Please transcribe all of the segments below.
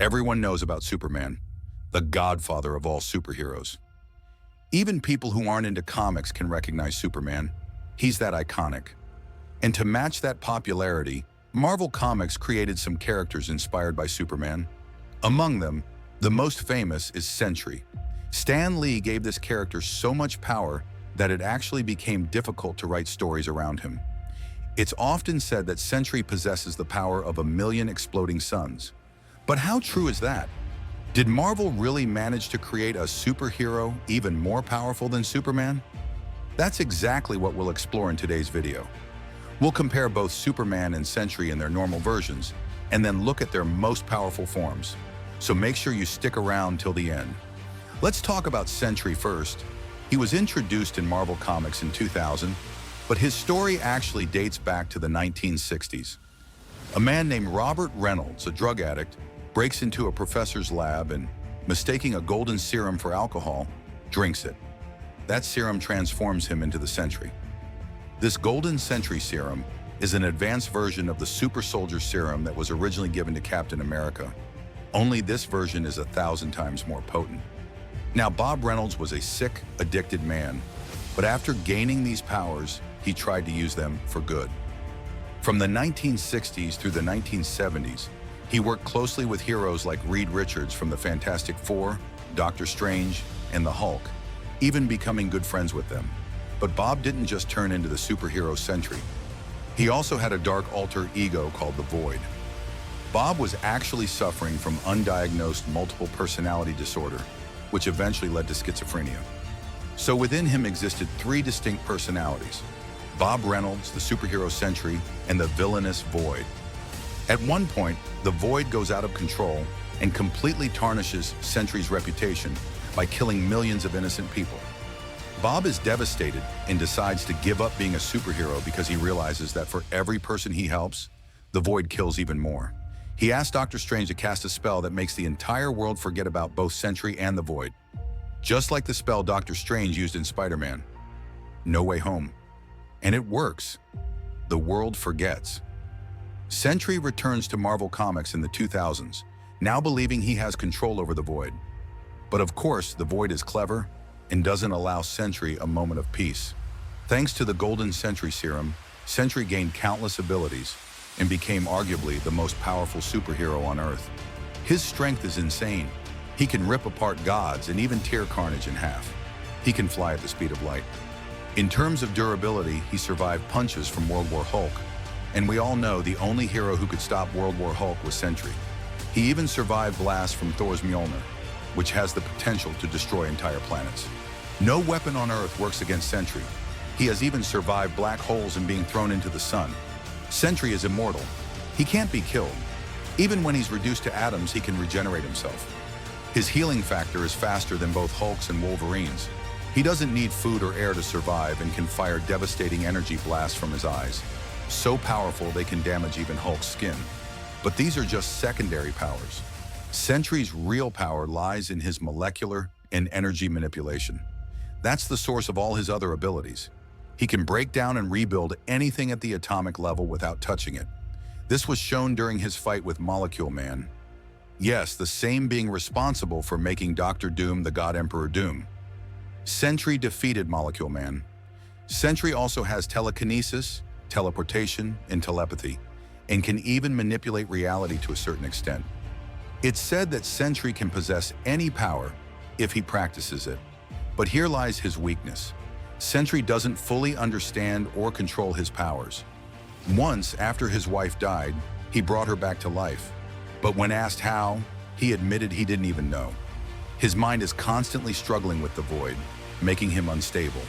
Everyone knows about Superman, the godfather of all superheroes. Even people who aren't into comics can recognize Superman. He's that iconic. And to match that popularity, Marvel Comics created some characters inspired by Superman. Among them, the most famous is Sentry. Stan Lee gave this character so much power that it actually became difficult to write stories around him. It's often said that Sentry possesses the power of 1,000,000 exploding suns. But how true is that? Did Marvel really manage to create a superhero even more powerful than Superman? That's exactly what we'll explore in today's video. We'll compare both Superman and Sentry in their normal versions, and then look at their most powerful forms. So make sure you stick around till the end. Let's talk about Sentry first. He was introduced in Marvel Comics in 2000, but his story actually dates back to the 1960s. A man named Robert Reynolds, a drug addict, breaks into a professor's lab and, mistaking a golden serum for alcohol, drinks it. That serum transforms him into the Sentry. This golden Sentry serum is an advanced version of the super soldier serum that was originally given to Captain America. Only this version is 1,000 times more potent. Now, Bob Reynolds was a sick, addicted man, but after gaining these powers, he tried to use them for good. From the 1960s through the 1970s, he worked closely with heroes like Reed Richards from the Fantastic Four, Doctor Strange, and the Hulk, even becoming good friends with them. But Bob didn't just turn into the superhero Sentry. He also had a dark alter ego called the Void. Bob was actually suffering from undiagnosed multiple personality disorder, which eventually led to schizophrenia. So within him existed 3 distinct personalities: Bob Reynolds, the superhero Sentry, and the villainous Void. At one point, the Void goes out of control and completely tarnishes Sentry's reputation by killing millions of innocent people. Bob is devastated and decides to give up being a superhero because he realizes that for every person he helps, the Void kills even more. He asks Doctor Strange to cast a spell that makes the entire world forget about both Sentry and the Void, just like the spell Doctor Strange used in Spider-Man, No Way Home. And it works. The world forgets. Sentry returns to Marvel Comics in the 2000s, now believing he has control over the Void. But of course, the Void is clever and doesn't allow Sentry a moment of peace. Thanks to the Golden Sentry Serum, Sentry gained countless abilities and became arguably the most powerful superhero on Earth. His strength is insane. He can rip apart gods and even tear Carnage in half. He can fly at the speed of light. In terms of durability, he survived punches from World War Hulk. And we all know the only hero who could stop World War Hulk was Sentry. He even survived blasts from Thor's Mjolnir, which has the potential to destroy entire planets. No weapon on Earth works against Sentry. He has even survived black holes and being thrown into the sun. Sentry is immortal. He can't be killed. Even when he's reduced to atoms, he can regenerate himself. His healing factor is faster than both Hulk's and Wolverine's. He doesn't need food or air to survive and can fire devastating energy blasts from his eyes. So powerful they can damage even Hulk's skin. But these are just secondary powers. Sentry's real power lies in his molecular and energy manipulation. That's the source of all his other abilities. He can break down and rebuild anything at the atomic level without touching it. This was shown during his fight with Molecule Man. Yes, the same being responsible for making Dr. Doom the God Emperor Doom. Sentry defeated Molecule Man. Sentry also has telekinesis, teleportation, and telepathy, and can even manipulate reality to a certain extent. It's said that Sentry can possess any power if he practices it. But here lies his weakness. Sentry doesn't fully understand or control his powers. Once, after his wife died, he brought her back to life. But when asked how, he admitted he didn't even know. His mind is constantly struggling with the Void, making him unstable.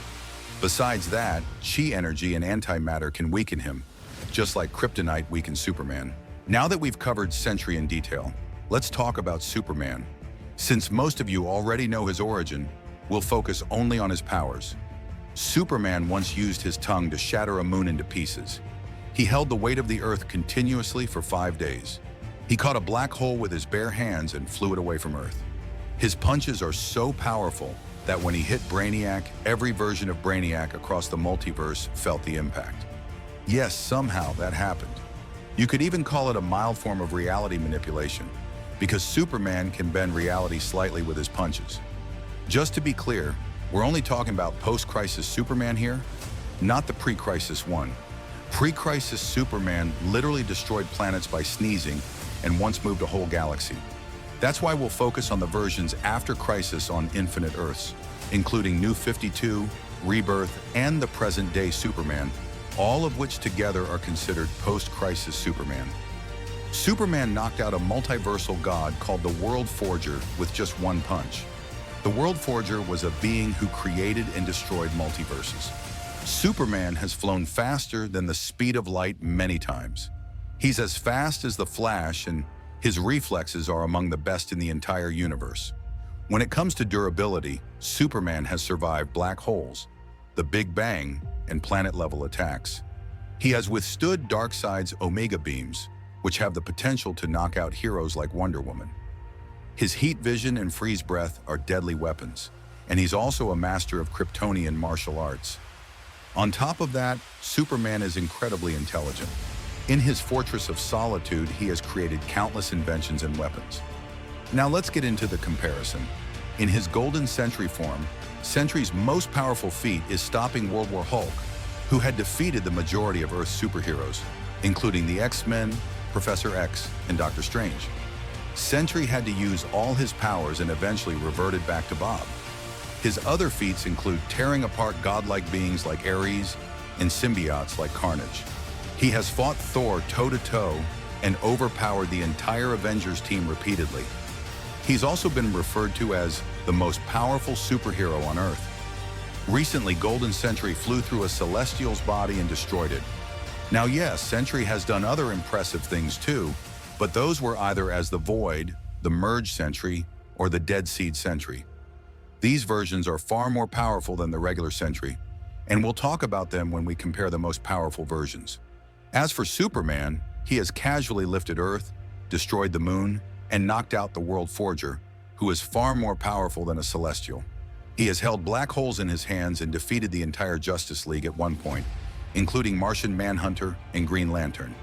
Besides that, chi energy and antimatter can weaken him, just like kryptonite weakens Superman. Now that we've covered Sentry in detail, let's talk about Superman. Since most of you already know his origin, we'll focus only on his powers. Superman once used his tongue to shatter a moon into pieces. He held the weight of the Earth continuously for 5 days. He caught a black hole with his bare hands and flew it away from Earth. His punches are so powerful that when he hit Brainiac, every version of Brainiac across the multiverse felt the impact. Yes, somehow that happened. You could even call it a mild form of reality manipulation. because Superman can bend reality slightly with his punches. Just to be clear, we're only talking about post-crisis Superman here, not the pre-crisis one. Pre-crisis Superman literally destroyed planets by sneezing and once moved a whole galaxy. That's why we'll focus on the versions after Crisis on Infinite Earths, including New 52, Rebirth, and the present-day Superman, all of which together are considered post-crisis Superman. Superman knocked out a multiversal god called the World Forger with just one punch. The World Forger was a being who created and destroyed multiverses. Superman has flown faster than the speed of light many times. He's as fast as the Flash, and his reflexes are among the best in the entire universe. When it comes to durability, Superman has survived black holes, the Big Bang, and planet-level attacks. He has withstood Darkseid's Omega beams, which have the potential to knock out heroes like Wonder Woman. His heat vision and freeze breath are deadly weapons, and he's also a master of Kryptonian martial arts. On top of that, Superman is incredibly intelligent. In his Fortress of Solitude, he has created countless inventions and weapons. Now let's get into the comparison. In his Golden Sentry form, Sentry's most powerful feat is stopping World War Hulk, who had defeated the majority of Earth's superheroes, including the X-Men, Professor X, and Doctor Strange. Sentry had to use all his powers and eventually reverted back to Bob. His other feats include tearing apart godlike beings like Ares and symbiotes like Carnage. He has fought Thor toe-to-toe and overpowered the entire Avengers team repeatedly. He's also been referred to as the most powerful superhero on Earth. Recently, Golden Sentry flew through a Celestial's body and destroyed it. Now yes, Sentry has done other impressive things too, but those were either as the Void, the Merge Sentry, or the Dead Seed Sentry. These versions are far more powerful than the regular Sentry, and we'll talk about them when we compare the most powerful versions. As for Superman, he has casually lifted Earth, destroyed the moon, and knocked out the World Forger, who is far more powerful than a Celestial. He has held black holes in his hands and defeated the entire Justice League at one point, including Martian Manhunter and Green Lantern.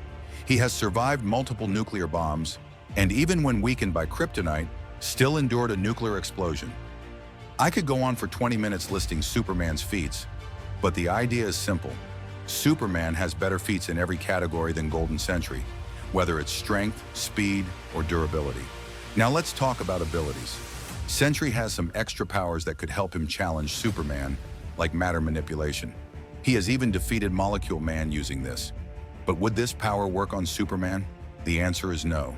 He has survived multiple nuclear bombs, and even when weakened by kryptonite, still endured a nuclear explosion. I could go on for 20 minutes listing Superman's feats, but the idea is simple. Superman has better feats in every category than Golden Sentry, whether it's strength, speed, or durability. Now let's talk about abilities. Sentry has some extra powers that could help him challenge Superman, like matter manipulation. He has even defeated Molecule Man using this. But would this power work on Superman? The answer is no.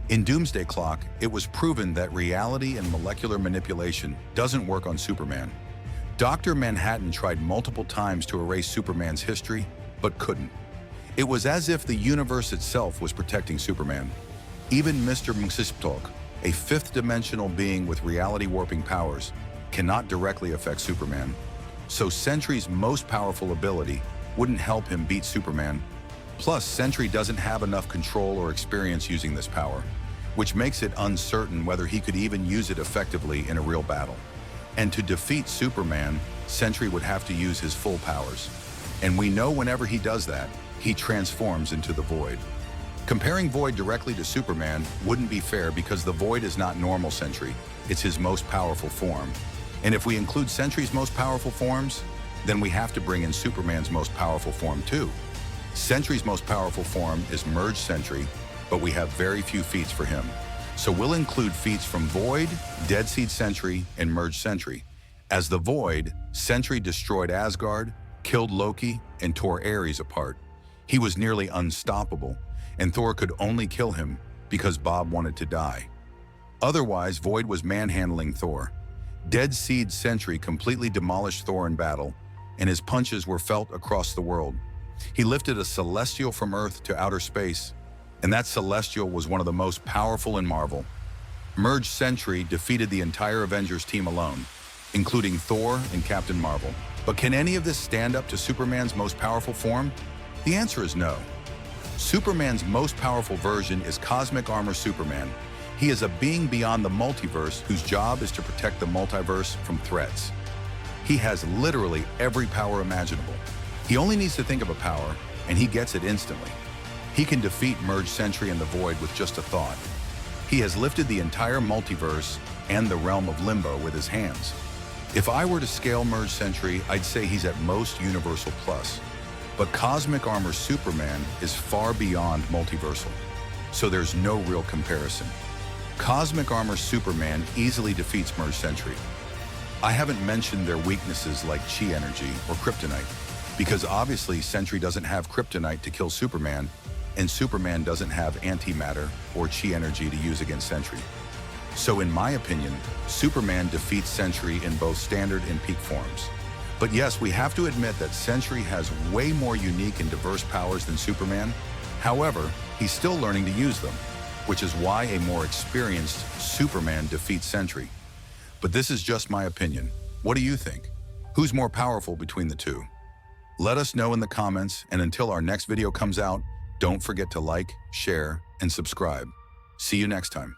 In Doomsday Clock, it was proven that reality and molecular manipulation doesn't work on Superman. Dr. Manhattan tried multiple times to erase Superman's history, but couldn't. It was as if the universe itself was protecting Superman. Even Mr. Mxyzptlk, a fifth-dimensional being with reality-warping powers, cannot directly affect Superman. So Sentry's most powerful ability wouldn't help him beat Superman. Plus, Sentry doesn't have enough control or experience using this power, which makes it uncertain whether he could even use it effectively in a real battle. And to defeat Superman, Sentry would have to use his full powers. And we know whenever he does that, he transforms into the Void. Comparing Void directly to Superman wouldn't be fair because the Void is not normal Sentry, it's his most powerful form. And if we include Sentry's most powerful forms, then we have to bring in Superman's most powerful form too. Sentry's most powerful form is Merge Sentry, but we have very few feats for him. So we'll include feats from Void, Dead Seed Sentry, and Merge Sentry. As the Void, Sentry destroyed Asgard, killed Loki, and tore Ares apart. He was nearly unstoppable, and Thor could only kill him because Bob wanted to die. Otherwise, Void was manhandling Thor. Dead Seed Sentry completely demolished Thor in battle, and his punches were felt across the world. He lifted a Celestial from Earth to outer space, and that Celestial was one of the most powerful in Marvel. Merge Sentry defeated the entire Avengers team alone, including Thor and Captain Marvel. But can any of this stand up to Superman's most powerful form? The answer is no. Superman's most powerful version is Cosmic Armor Superman. He is a being beyond the multiverse whose job is to protect the multiverse from threats. He has literally every power imaginable. He only needs to think of a power, and he gets it instantly. He can defeat Merge Sentry and the Void with just a thought. He has lifted the entire multiverse and the realm of limbo with his hands. If I were to scale Merge Sentry, I'd say he's at most Universal Plus. But Cosmic Armor Superman is far beyond multiversal, so there's no real comparison. Cosmic Armor Superman easily defeats Merge Sentry. I haven't mentioned their weaknesses like Chi Energy or Kryptonite, because obviously Sentry doesn't have Kryptonite to kill Superman, and Superman doesn't have antimatter or Chi Energy to use against Sentry. So in my opinion, Superman defeats Sentry in both standard and peak forms. But yes, we have to admit that Sentry has way more unique and diverse powers than Superman. However, he's still learning to use them, which is why a more experienced Superman defeats Sentry. But this is just my opinion. What do you think? Who's more powerful between the two? Let us know in the comments, and until our next video comes out, don't forget to like, share, and subscribe. See you next time.